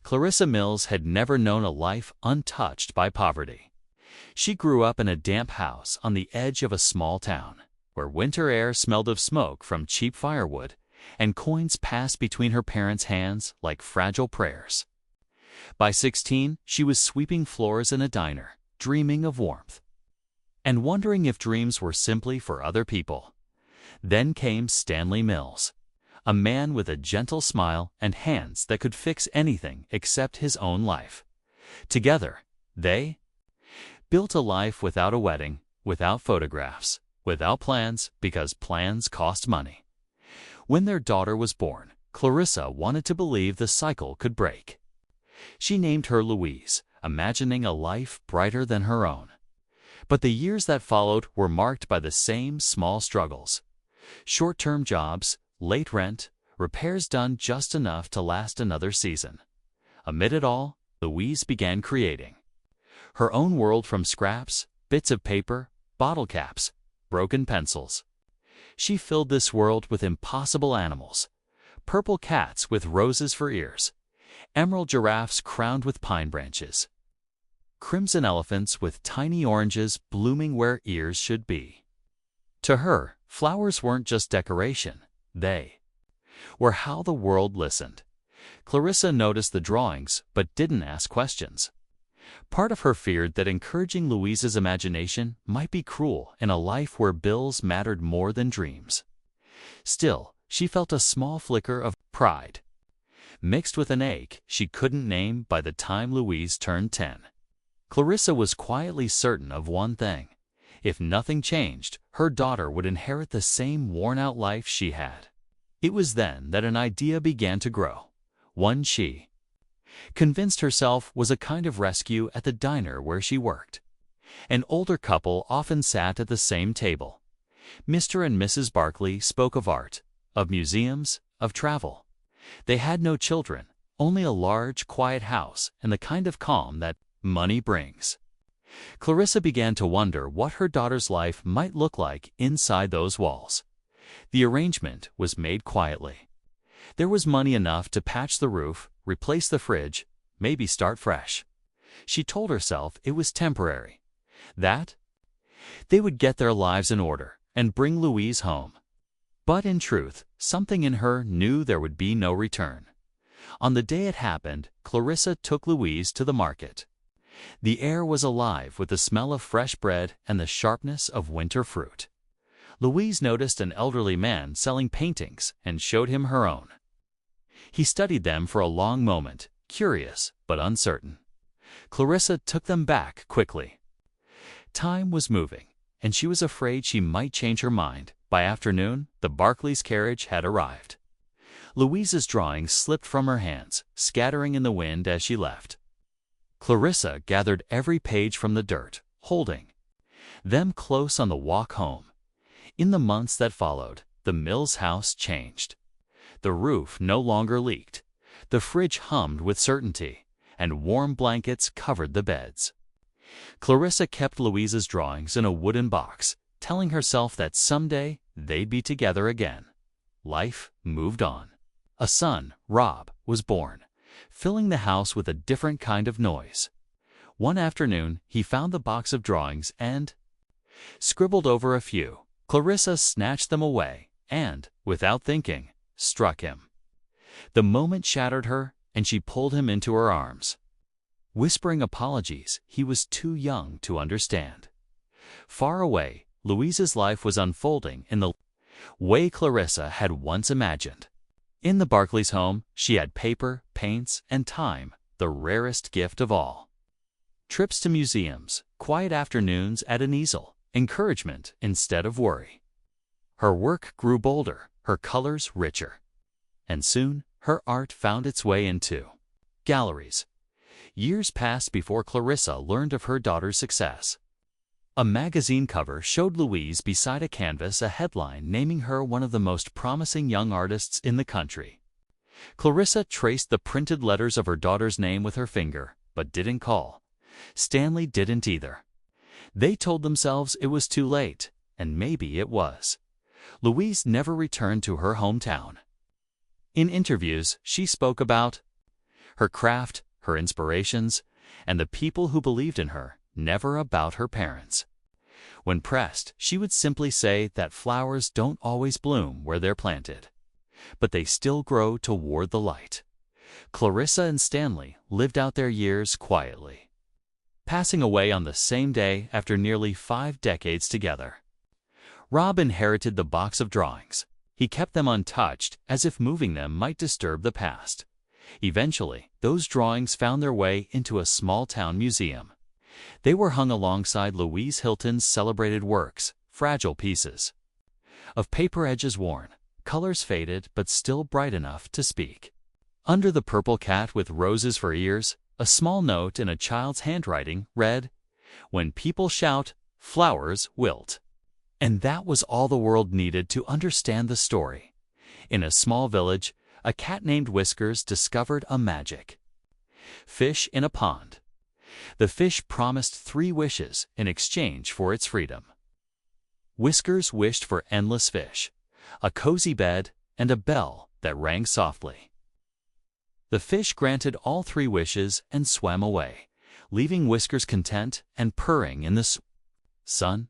Clarissa Mills had never known a life untouched by poverty. She grew up in a damp house on the edge of a small town, where winter air smelled of smoke from cheap firewood, and coins passed between her parents' hands like fragile prayers. By 16, she was sweeping floors in a diner, dreaming of warmth, and wondering if dreams were simply for other people. Then came Stanley Mills, a man with a gentle smile and hands that could fix anything except his own life. Together, they built a life without a wedding, without photographs, without plans, because plans cost money. When their daughter was born, Clarissa wanted to believe the cycle could break. She named her Louise, imagining a life brighter than her own. But the years that followed were marked by the same small struggles. Short-term jobs, late rent, repairs done just enough to last another season. Amid it all, Louise began creating her own world from scraps, bits of paper, bottle caps, broken pencils. She filled this world with impossible animals: purple cats with roses for ears, emerald giraffes crowned with pine branches, crimson elephants with tiny oranges blooming where ears should be. To her, flowers weren't just decoration, they were how the world listened. Clarissa noticed the drawings but didn't ask questions. Part of her feared that encouraging Louise's imagination might be cruel in a life where bills mattered more than dreams. Still, she felt a small flicker of pride, mixed with an ache she couldn't name by the time Louise turned 10. Clarissa was quietly certain of one thing: if nothing changed, her daughter would inherit the same worn-out life she had. It was then that an idea began to grow, one she convinced herself was a kind of rescue at the diner where she worked. An older couple often sat at the same table. Mr. and Mrs. Barclay spoke of art, of museums, of travel. They had no children, only a large, quiet house and the kind of calm that money brings. Clarissa began to wonder what her daughter's life might look like inside those walls. The arrangement was made quietly. There was money enough to patch the roof, replace the fridge, maybe start fresh. She told herself it was temporary, that they would get their lives in order and bring Louise home. But in truth, something in her knew there would be no return. On the day it happened, Clarissa took Louise to the market. The air was alive with the smell of fresh bread and the sharpness of winter fruit. Louise noticed an elderly man selling paintings and showed him her own. He studied them for a long moment, curious but uncertain. Clarissa took them back quickly. Time was moving, and she was afraid she might change her mind. By afternoon, the Barclays' carriage had arrived. Louise's drawings slipped from her hands, scattering in the wind as she left. Clarissa gathered every page from the dirt, holding them close on the walk home. In the months that followed, the Mills house changed. The roof no longer leaked, the fridge hummed with certainty, and warm blankets covered the beds. Clarissa kept Louise's drawings in a wooden box, telling herself that someday they'd be together again. Life moved on. A son, Rob, was born, filling the house with a different kind of noise. One afternoon, he found the box of drawings and scribbled over a few. Clarissa snatched them away and, without thinking, struck him. The moment shattered her, and she pulled him into her arms. Whispering apologies, he was too young to understand. Far away, Louise's life was unfolding in the way Clarissa had once imagined. In the Barclays' home, she had paper, paints, and time, the rarest gift of all. Trips to museums, quiet afternoons at an easel, encouragement instead of worry. Her work grew bolder, her colors richer. And soon, her art found its way into galleries. Years passed before Clarissa learned of her daughter's success. A magazine cover showed Louise beside a canvas, a headline naming her one of the most promising young artists in the country. Clarissa traced the printed letters of her daughter's name with her finger, but didn't call. Stanley didn't either. They told themselves it was too late, and maybe it was. Louise never returned to her hometown. In interviews, she spoke about her craft, her inspirations, and the people who believed in her, never about her parents. When pressed, she would simply say that flowers don't always bloom where they're planted, but they still grow toward the light. Clarissa and Stanley lived out their years quietly, passing away on the same day after nearly 5 decades together. Rob inherited the box of drawings. He kept them untouched, as if moving them might disturb the past. Eventually, those drawings found their way into a small-town museum. They were hung alongside Louise Hilton's celebrated works, fragile pieces of paper, edges worn, colors faded but still bright enough to speak. Under the purple cat with roses for ears, a small note in a child's handwriting read, "When people shout, flowers wilt." And that was all the world needed to understand the story. In a small village, a cat named Whiskers discovered a magic fish in a pond. The fish promised 3 wishes in exchange for its freedom. Whiskers wished for endless fish, a cozy bed, and a bell that rang softly. The fish granted all 3 wishes and swam away, leaving Whiskers content and purring in the sun.